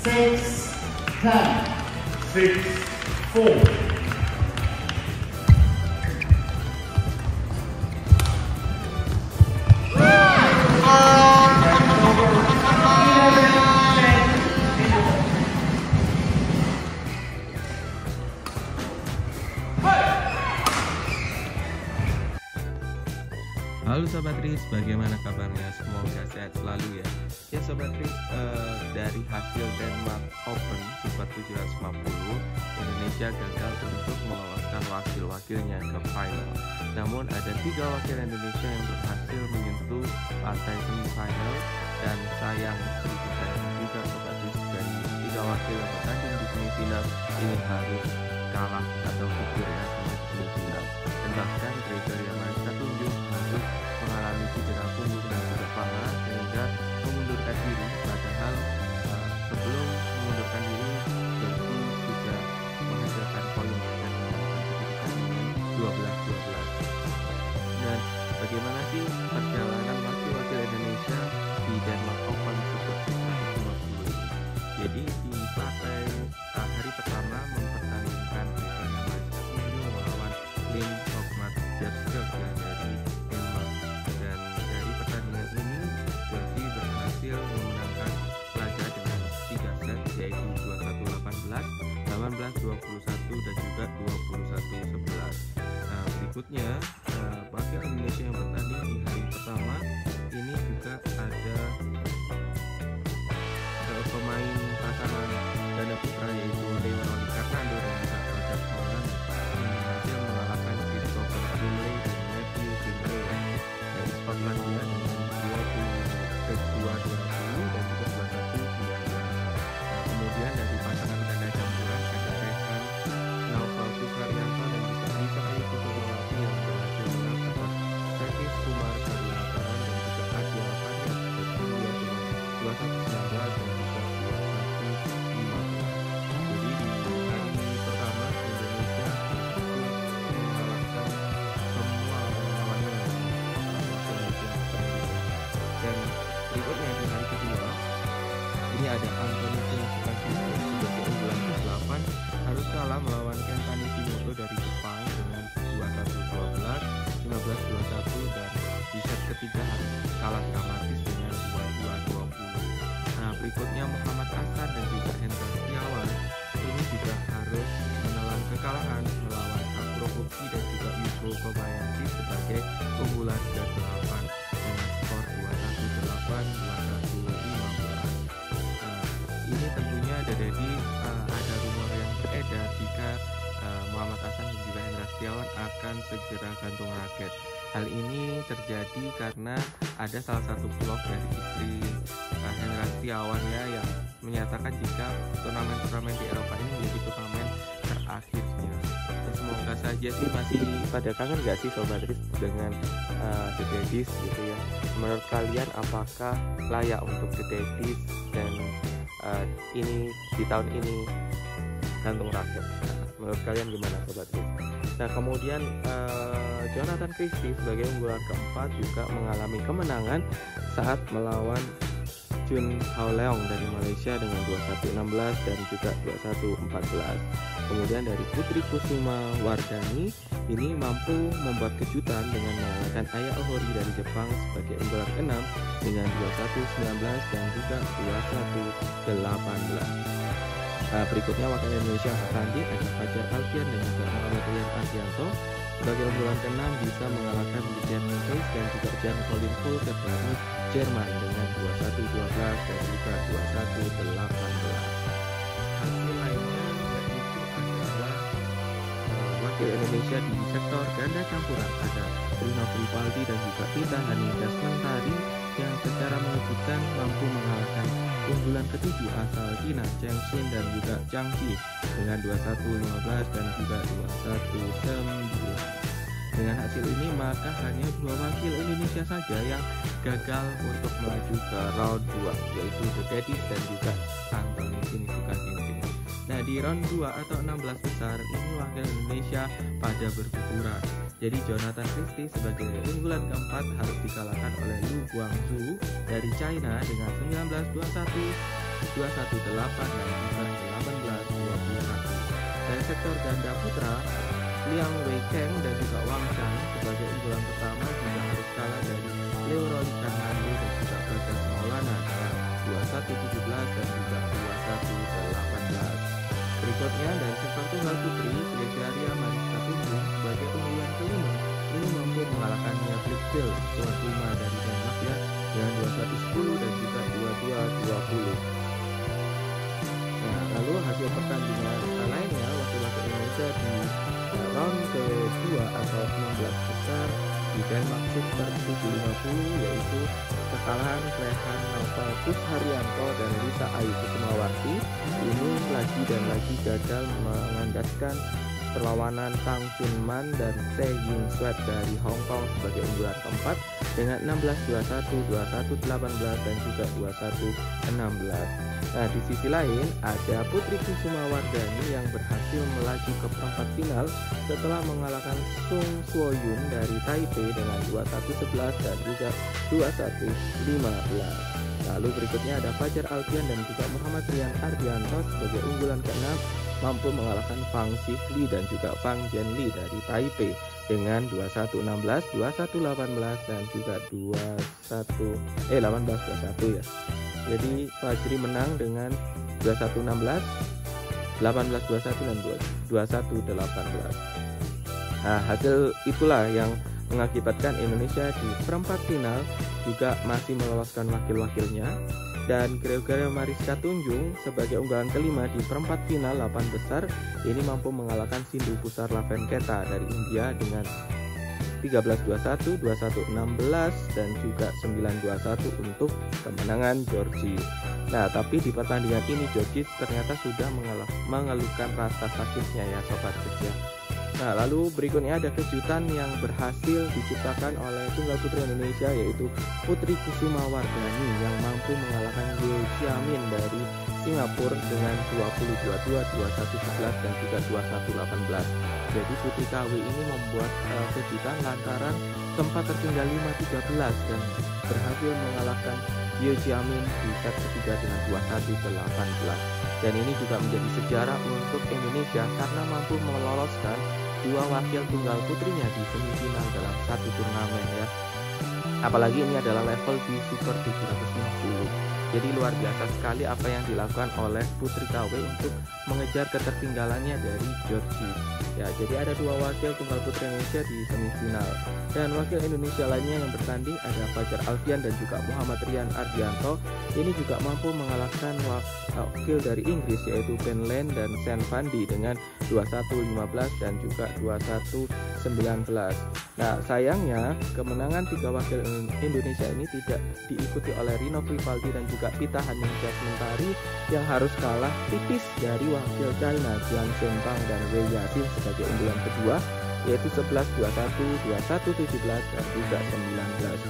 6, 10, 6, 4. Halo Sobat Riz, bagaimana kabarnya? Semoga sehat selalu ya. Ya Sobat Riz, dari hasil Denmark Open Super 750, Indonesia gagal untuk meloloskan wakil-wakilnya ke final. Namun ada 3 wakil Indonesia yang berhasil menyentuh partai semifinal, dan sayang juga Sobat Riz, dari 3 wakil yang bertanding di semifinal ini harus kalah atau gugur ya sampai di semifinal. Dan bahkan Gregoria Mariska Tunjung harus mengalami cedera punggung dan juga paha sehingga mengundurkan diri, padahal sebelum mengundurkan diri Delphi sudah menghasilkan poin dan mengalahkan kedudukan dengan 12-12. Dan bagaimana sih perjalanan wakil-wakil Indonesia di Denmark Open Super 750 ini? Jadi di partai hari pertama mempertandingkan Gregoria Mariska Tunjung melawan Lin Hokmat Jerskek dari Denmark, dan dari pertandingan ini Delphi berhasil memenangkan laga dengan 3 set, yaitu 21-18, 18-21 dan juga 21-11. Nah, berikutnya wakil Indonesia yang bertanding di hari pertama ini juga ada pemain pasangan ganda putra, yaitu Leon Karnando dan juga Roger Holland yang berhasil mengalahkan Christopher Brimley dan Matthew Brimley dari Skotlandia dengan 22-20 dan juga 21-19. Kemudian dari pasangan ganda campuran ada Rehan Naufal Sukaryanto dan juga Risa Ayu Kusurawati yang berhasil menang atas Sergis Kumar Karnataran dan juga Adia Fadil Berkulia dengan 21-19 dan juga 21-15. Jadi di hari pertama Indonesia mengalahkan semua lawannya dan berikutnya di hari kedua ini ada Anthony Sinisuka sebagai unggulan ke-8 harus kalah melawan Kenta Nishimoto dari Jepang dengan 21-12, 15-21 dan di set ketiga harus kalah dramatis dengan 22-20. Nah, berikutnya Muhammad Hasan dan juga Hendra Setiawan ini juga harus menelan kekalahan melawan Akro Uki dan juga Yuko Kobayashi sebagai unggulan ke-8 dengan skor 21-8, 21-15. Ini tentunya jadi ada rumor yang beredar jika Muhammad Hasan dan juga Hendra Setiawan akan segera gantung raket. Hal ini terjadi karena ada salah satu vlog dari istri Hendra Setiawan ya, yang menyatakan jika turnamen-turnamen di Eropa ini menjadi turnamen terakhirnya. Semoga saja sih. Masih pada kangen gak sih Sobat Riz dengan The Daddies gitu ya? Menurut kalian apakah layak untuk The Daddies dan ini di tahun ini gantung raket? Menurut kalian gimana Sobat Riz? Nah, kemudian Jonathan Christie sebagai unggulan keempat juga mengalami kemenangan saat melawan Jun Hao Leong dari Malaysia dengan 21-16 dan juga 21-14. Kemudian dari Putri Kusuma Wardani ini mampu membuat kejutan dengan mengalahkan Aya Ohori dari Jepang sebagai unggulan ke-6 dengan 21-19 dan juga 21-18. Berikutnya wakil Indonesia yang bertanding ada Fajar Alfian dan juga Muhammad Rian Ardianto sebagai unggulan ke-6 bisa mengalahkan Jan Menkes dan juga Jan Colin Fulker dari Jerman dengan 21-12 dan juga 21-18. Hasil lainnya yaitu adalah wakil Indonesia di sektor ganda campuran ada Rino Rivaldi dan juga Tita Hani Dasmentari yang secara mengejutkan mampu mengalahkan unggulan ke-7 asal China Cheng Xin dan juga Zhang Ji dengan 21-15 dan juga 21-9. Dengan hasil ini maka hanya 2 wakil Indonesia saja yang gagal untuk melaju ke round 2, yaitu The Daddies dan juga Anthony Sinisuka Ginting. Nah, di round 2 atau 16 besar ini wakil Indonesia pada berguguran. Jadi Jonathan Christie sebagai unggulan keempat harus dikalahkan oleh Lu Guangzhou dari China dengan 19-21, 21-8 dan juga 18-21. Dari sektor ganda putra, Liang Weikeng dan juga Wang Chang sebagai unggulan pertama juga harus kalah dari Leo Rolikan Hando dan juga Bagas Maulana dengan 21-17 dan juga 21-18. Berikutnya dari sepak tunggal putri, Gregaria Mariska Tunjung sebagai unggulan kelima ini mampu mengalahkan Mia Blitzbill tuan rumah dari Denmark ya dengan 21-10 dan juga 22-20. Nah, lalu hasil pertandingan lainnya wakil-wakil Indonesia di round kedua atau 16 besar di Denmark Super 750 yaitu kekalahan Rehan Noval Kusharyanto dan Lisa Ayu Kusumawarti ini lagi dan lagi gagal mengandaskan perlawanan Tang Chun Man dan Se Ying Sweat dari Hong Kong sebagai unggulan keempat dengan 16-21, 21-18 dan juga 21-16. Nah, di sisi lain ada Putri Kusumawardhani yang berhasil melaju ke perempat final setelah mengalahkan Sung Suoyun dari Taipei dengan 21-11 dan juga 21-15. Lalu berikutnya ada Fajar Alfian dan juga Muhammad Rian Ardianto sebagai unggulan ke-6 mampu mengalahkan Fang Xifli dan juga Fang Jianli dari Taipei dengan 21-16, 21-18 dan juga 18-21 ya. Jadi Fajri menang dengan 21-16, 18-21 dan 21-18. Nah, hasil itulah yang mengakibatkan Indonesia di perempat final juga masih meloloskan wakil-wakilnya, dan Gregaria Mariska Tunjung sebagai unggulan kelima di perempat final 8 besar ini mampu mengalahkan Sindhu Pusar Lavenketa dari India dengan 13-21, 21-16 dan juga 9-21 untuk kemenangan Georgie. Nah, tapi di pertandingan ini Georgie ternyata sudah mengeluhkan rasa sakitnya ya sobat kerja. Nah, lalu berikutnya ada kejutan yang berhasil diciptakan oleh tunggal putri Indonesia yaitu Putri Kusumawardhani yang mampu mengalahkan Yeo Jiamin dari Singapura dengan 20-22, 21-11 dan juga 21-18. Jadi Putri KW ini membuat kejutan lantaran sempat tertinggal 5-13 dan berhasil mengalahkan Yeo Jiamin di set ketiga dengan 21-18. Dan ini juga menjadi sejarah untuk Indonesia karena mampu meloloskan dua wakil tunggal putrinya di semifinal dalam satu turnamen ya. Apalagi ini adalah level di Super 750. Jadi luar biasa sekali apa yang dilakukan oleh Putri KW untuk mengejar ketertinggalannya dari Georgie. Ya, jadi ada dua wakil tunggal putri Indonesia di semifinal. Dan wakil Indonesia lainnya yang bertanding ada Fajar Alfian dan juga Muhammad Rian Ardianto. Ini juga mampu mengalahkan wakil dari Inggris yaitu Ben Lane dan Sen Fandi dengan 21-15 dan juga 21-19. Nah, sayangnya kemenangan tiga wakil Indonesia ini tidak diikuti oleh Rino Vivaldi dan juga Pita Haningtia Mentari yang harus kalah tipis dari wakil China Jiang Shenbang dan Wei Yasin sebagai unggulan kedua yaitu 11-21, 21-17 dan juga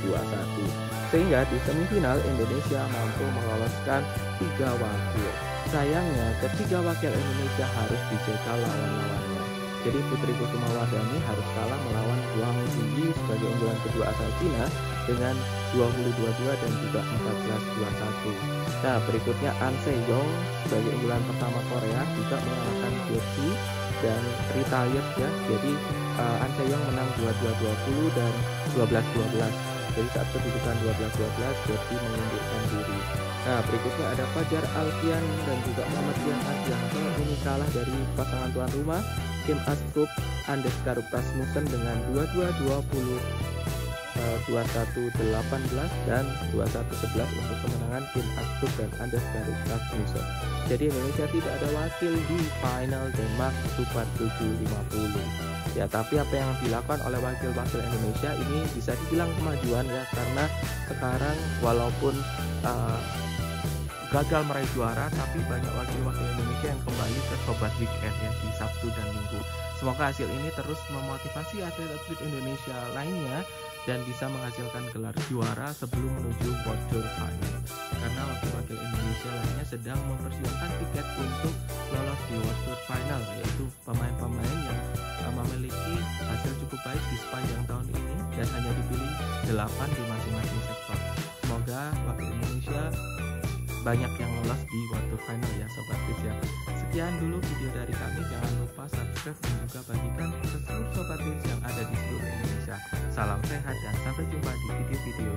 19-21. Sehingga di semifinal Indonesia mampu meloloskan tiga wakil. Sayangnya ketiga wakil Indonesia harus dicegal lawan-lawannya. Jadi Putri Kusumawardhani harus kalah melawan Wang Ziyi sebagai unggulan kedua asal Cina dengan 20-22 dan juga 14-21. Nah, berikutnya An Se-yong sebagai unggulan pertama Korea juga mengalahkan Georgie dan retired ya. Jadi An Se-yong menang 22-20 dan 12-12. Jadi saat kedudukan 12-12 Georgie mengundurkan diri. Nah, berikutnya ada Fajar Alfian dan juga Muhammad Rian Ardianto ini kalah dari pasangan tuan rumah Kim Astrup Anders Karup Rasmussen dengan 22-20, 21-18 dan 21-11 untuk kemenangan Kim Astrup dan Anders Karup Rasmussen. Jadi Indonesia tidak ada wakil di final Denmark Super 750. Ya, tapi apa yang dilakukan oleh wakil-wakil Indonesia ini bisa dibilang kemajuan ya, karena sekarang walaupun gagal meraih juara, tapi banyak wakil-wakil Indonesia yang kembali ke Sobat Weekend ya di Sabtu dan Minggu. Semoga hasil ini terus memotivasi atlet-atlet Indonesia lainnya dan bisa menghasilkan gelar juara sebelum menuju World Tour Final. Karena wakil-wakil Indonesia lainnya sedang mempersiapkan tiket untuk lolos di World Tour Final, yaitu pemain-pemain yang memiliki hasil cukup baik di sepanjang tahun ini dan hanya dipilih 8 di masing-masing sektor. Semoga wakil Indonesia banyak yang lolos di World Tour Final ya Sobat Tips ya. Sekian dulu video dari kami, jangan lupa subscribe dan juga bagikan ke seluruh Sobat Tips yang ada di seluruh Indonesia. Salam sehat dan sampai jumpa di video-video